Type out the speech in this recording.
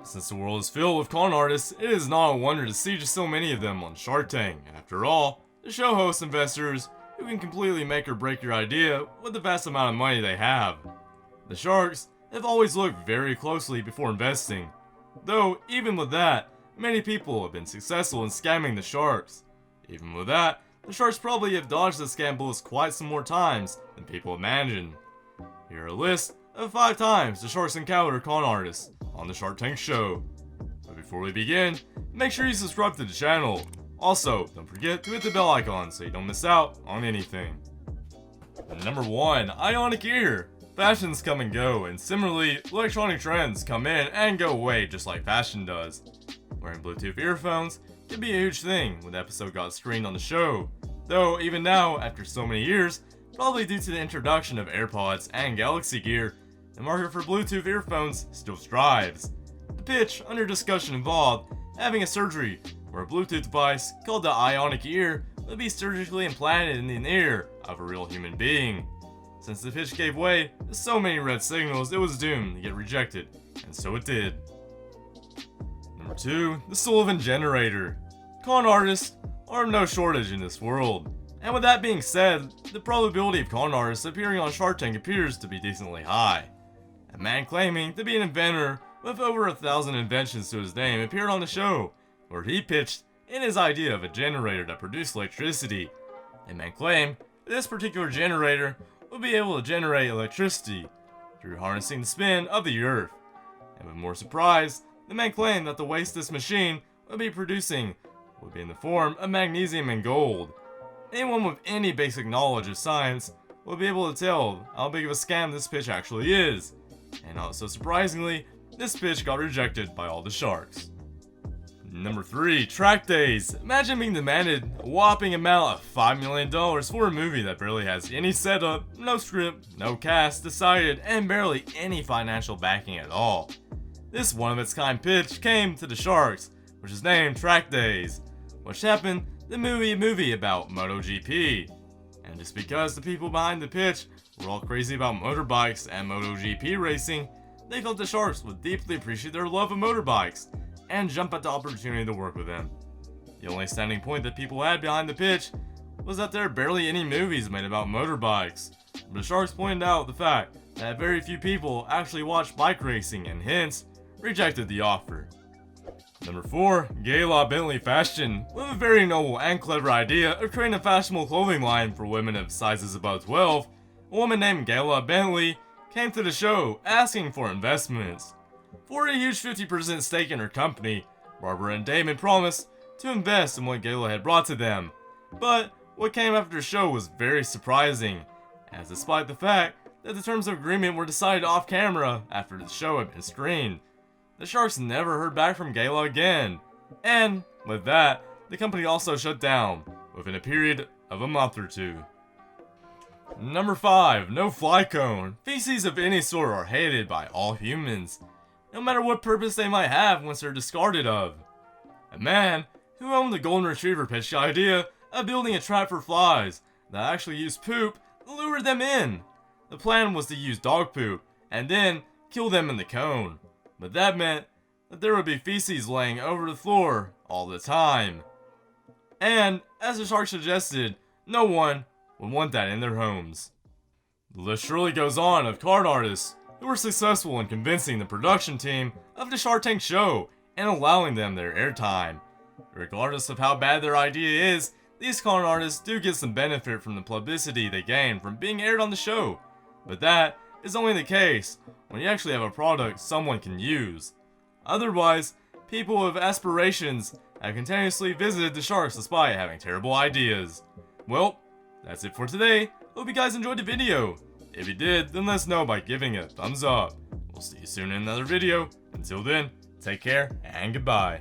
Since the world is filled with con artists, it is not a wonder to see just so many of them on Shark Tank. After all, the show hosts investors who can completely make or break your idea with the vast amount of money they have. The sharks have always looked very closely before investing, though even with that, many people have been successful in scamming the sharks. Even with that, the sharks probably have dodged the scam bullets quite some more times than people imagine. Here are a list of 5 times the sharks encounter con artists on the Shark Tank show. But before we begin, make sure you subscribe to the channel. Also, don't forget to hit the bell icon so you don't miss out on anything. Number 1. Ionic Ear. Fashions come and go, and similarly, electronic trends come in and go away just like fashion does. Wearing Bluetooth earphones can be a huge thing when the episode got screened on the show, though even now, after so many years, probably due to the introduction of AirPods and Galaxy Gear, the market for Bluetooth earphones still strives. The pitch under discussion involved having a surgery where a Bluetooth device called the Ionic Ear would be surgically implanted in the ear of a real human being. Since the pitch gave way to so many red signals, it was doomed to get rejected, and so it did. Number 2. The Sullivan Generator. Con artists are no shortage in this world. And with that being said, the probability of con artists appearing on Shark Tank appears to be decently high. A man claiming to be an inventor with over 1,000 inventions to his name appeared on the show, where he pitched in his idea of a generator that produced electricity. The man claimed that this particular generator would be able to generate electricity through harnessing the spin of the earth. And with more surprise, the man claimed that the waste this machine would be producing would be in the form of magnesium and gold. Anyone with any basic knowledge of science will be able to tell how big of a scam this pitch actually is. And not so surprisingly, this pitch got rejected by all the sharks. Number 3. Track days. Imagine being demanded a whopping amount of $5 million for a movie that barely has any setup, no script, no cast decided, and barely any financial backing at all. This one-of-its-kind pitch came to the sharks, which is named Track Days, which happened the movie about MotoGP. And just because the people behind the pitch were all crazy about motorbikes and MotoGP racing, they felt the sharks would deeply appreciate their love of motorbikes and jump at the opportunity to work with them. The only standing point that people had behind the pitch was that there are barely any movies made about motorbikes. But the sharks pointed out the fact that very few people actually watch bike racing and hence rejected the offer. Number 4. Gala Fashion. With a very noble and clever idea of creating a fashionable clothing line for women of sizes above 12, a woman named Gala Bentley came to the show asking for investments. For a huge 50% stake in her company, Barbara and Damon promised to invest in what Gala had brought to them. But what came after the show was very surprising, as despite the fact that the terms of agreement were decided off camera after the show had been screened, the sharks never heard back from Gala again. And with that, the company also shut down within a period of a month or 2. Number 5. No fly cone. Feces of any sort are hated by all humans, no matter what purpose they might have once they're discarded of. A man who owned a golden retriever pitched the idea of building a trap for flies that actually used poop to lure them in. The plan was to use dog poop and then kill them in the cone, but that meant that there would be feces laying over the floor all the time. And, as the shark suggested, no one would want that in their homes. The list surely goes on of con artists who were successful in convincing the production team of the Shark Tank show and allowing them their airtime. Regardless of how bad their idea is, these con artists do get some benefit from the publicity they gain from being aired on the show. But that is only the case when you actually have a product someone can use. Otherwise, people with aspirations have continuously visited the sharks despite having terrible ideas. Well, that's it for today. Hope you guys enjoyed the video. If you did, then let us know by giving it a thumbs up. We'll see you soon in another video. Until then, take care and goodbye.